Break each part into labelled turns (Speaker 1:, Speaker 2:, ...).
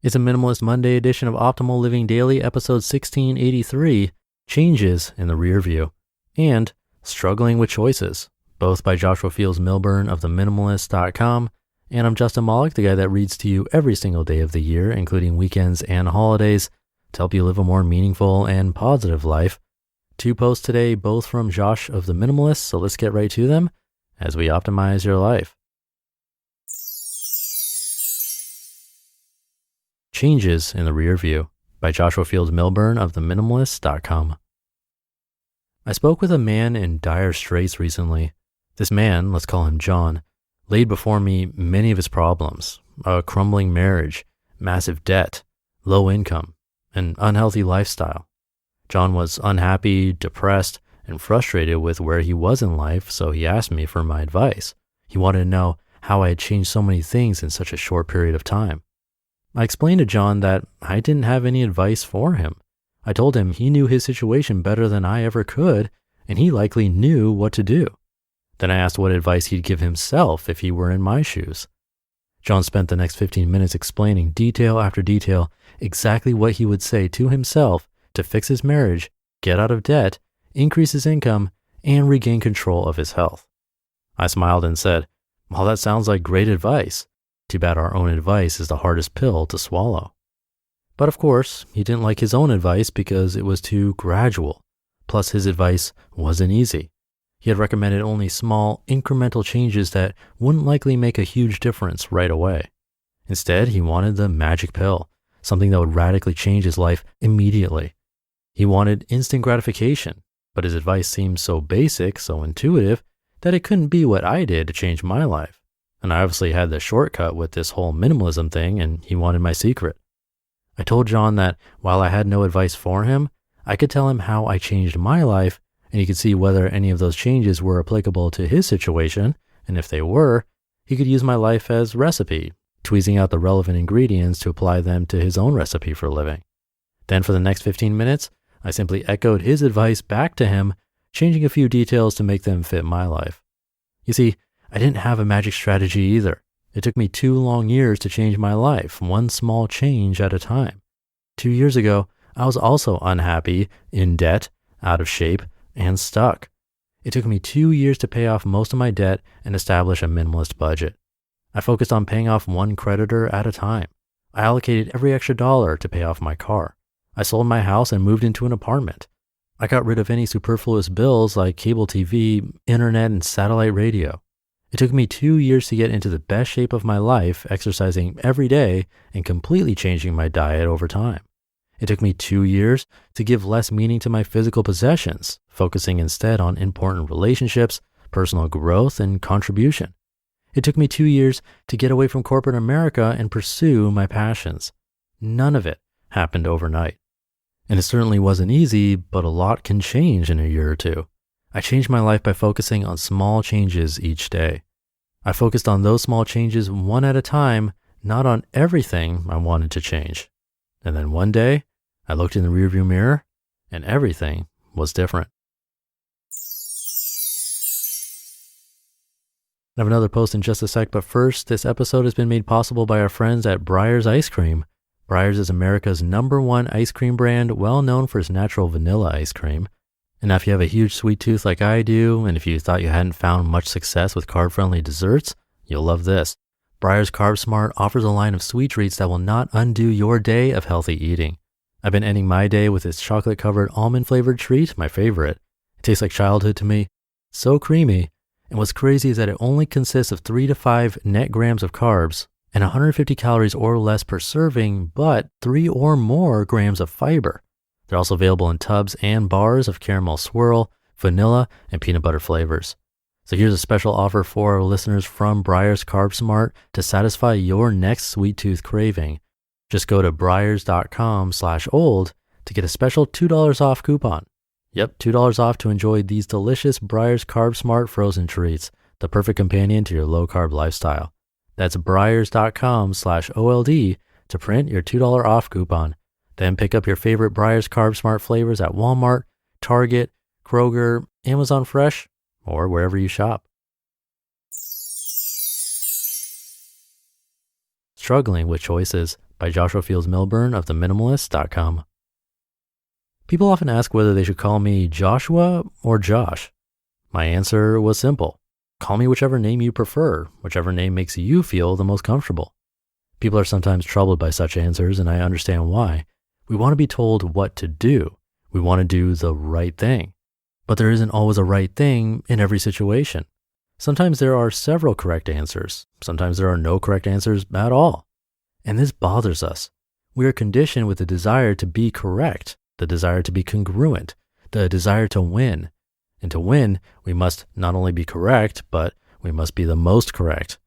Speaker 1: It's a Minimalist Monday edition of Optimal Living Daily, episode 1683, Changes in the Rearview, and Struggling with Choices, both by Fields Millburn of Minimalists.com. And I'm Justin Malik, the guy that reads to you every single day of the year, including weekends and holidays, to help you live a more meaningful and positive life. 2 posts today, both from Josh of the Minimalists, so let's get right to them as we optimize your life. Changes in the Rearview by Fields Millburn of Minimalists.com. I spoke with a man in dire straits recently. This man, let's call him John, laid before me many of his problems: a crumbling marriage, massive debt, low income, an unhealthy lifestyle. John was unhappy, depressed, and frustrated with where he was in life, so he asked me for my advice. He wanted to know how I had changed so many things in such a short period of time. I explained to John that I didn't have any advice for him. I told him he knew his situation better than I ever could, and he likely knew what to do. Then I asked what advice he'd give himself if he were in my shoes. John spent the next 15 minutes explaining detail after detail exactly what he would say to himself to fix his marriage, get out of debt, increase his income, and regain control of his health. I smiled and said, "Well, that sounds like great advice. Too bad our own advice is the hardest pill to swallow." But of course, he didn't like his own advice because it was too gradual. Plus, his advice wasn't easy. He had recommended only small, incremental changes that wouldn't likely make a huge difference right away. Instead, he wanted the magic pill, something that would radically change his life immediately. He wanted instant gratification, but his advice seemed so basic, so intuitive, that it couldn't be what I did to change my life. And I obviously had the shortcut with this whole minimalism thing, and he wanted my secret. I told John that while I had no advice for him, I could tell him how I changed my life, and he could see whether any of those changes were applicable to his situation, and if they were, he could use my life as recipe, tweezing out the relevant ingredients to apply them to his own recipe for living. Then for the next 15 minutes, I simply echoed his advice back to him, changing a few details to make them fit my life. You see, I didn't have a magic strategy either. It took me 2 long years to change my life, one small change at a time. 2 years ago, I was also unhappy, in debt, out of shape, and stuck. It took me 2 years to pay off most of my debt and establish a minimalist budget. I focused on paying off one creditor at a time. I allocated every extra dollar to pay off my car. I sold my house and moved into an apartment. I got rid of any superfluous bills like cable TV, internet, and satellite radio. It took me 2 years to get into the best shape of my life, exercising every day and completely changing my diet over time. It took me 2 years to give less meaning to my physical possessions, focusing instead on important relationships, personal growth, and contribution. It took me 2 years to get away from corporate America and pursue my passions. None of it happened overnight. And it certainly wasn't easy, but a lot can change in a year or two. I changed my life by focusing on small changes each day. I focused on those small changes one at a time, not on everything I wanted to change. And then one day, I looked in the rearview mirror and everything was different. I have another post in just a sec, but first, this episode has been made possible by our friends at Breyers Ice Cream. Breyers is America's #1 ice cream brand, well known for its natural vanilla ice cream. And now if you have a huge sweet tooth like I do, and if you thought you hadn't found much success with carb-friendly desserts, you'll love this. Breyers Carb Smart offers a line of sweet treats that will not undo your day of healthy eating. I've been ending my day with this chocolate-covered almond-flavored treat, my favorite. It tastes like childhood to me, so creamy. And what's crazy is that it only consists of 3 to 5 net grams of carbs and 150 calories or less per serving, but 3 or more grams of fiber. They're also available in tubs and bars of caramel swirl, vanilla, and peanut butter flavors. So here's a special offer for our listeners from Breyers Carb Smart to satisfy your next sweet tooth craving. Just go to breyers.com/old to get a special $2 off coupon. Yep, $2 off to enjoy these delicious Breyers Carb Smart frozen treats, the perfect companion to your low-carb lifestyle. That's breyers.com/OLD to print your $2 off coupon. Then pick up your favorite Breyers Carb Smart flavors at Walmart, Target, Kroger, Amazon Fresh, or wherever you shop. Struggling with Choices by Joshua Fields Millburn of Minimalists.com. People often ask whether they should call me Joshua or Josh. My answer was simple. Call me whichever name you prefer, whichever name makes you feel the most comfortable. People are sometimes troubled by such answers, and I understand why. We want to be told what to do. We want to do the right thing. But there isn't always a right thing in every situation. Sometimes there are several correct answers. Sometimes there are no correct answers at all. And this bothers us. We are conditioned with the desire to be correct, the desire to be congruent, the desire to win. And to win, we must not only be correct, but we must be the most correct.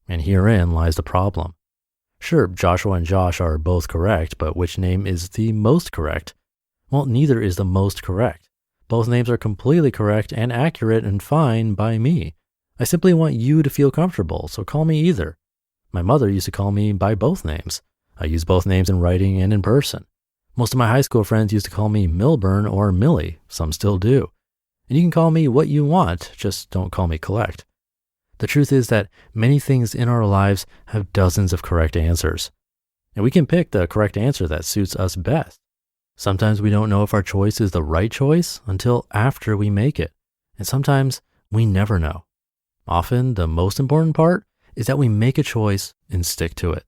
Speaker 1: And herein lies the problem. Sure, Joshua and Josh are both correct, but which name is the most correct? Well, neither is the most correct. Both names are completely correct and accurate and fine by me. I simply want you to feel comfortable, so call me either. My mother used to call me by both names. I use both names in writing and in person. Most of my high school friends used to call me Millburn or Millie. Some still do. And you can call me what you want, just don't call me collect. The truth is that many things in our lives have dozens of correct answers. And we can pick the correct answer that suits us best. Sometimes we don't know if our choice is the right choice until after we make it. And sometimes we never know. Often, the most important part is that we make a choice and stick to it.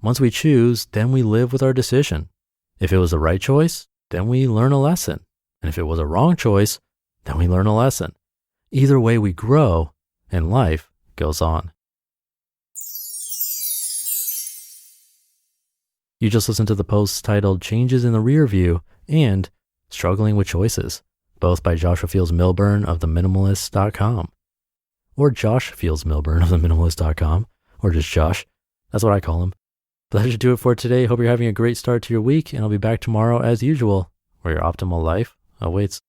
Speaker 1: Once we choose, then we live with our decision. If it was the right choice, then we learn a lesson. And if it was a wrong choice, then we learn a lesson. Either way, we grow and life goes on. You just listened to the posts titled Changes in the Rearview and Struggling with Choices, both by Joshua Fields Millburn of Minimalists.com. Or Josh Fields Millburn of Minimalists.com, or just Josh. That's what I call him. But that should do it for today. Hope you're having a great start to your week, and I'll be back tomorrow as usual, where your optimal life awaits.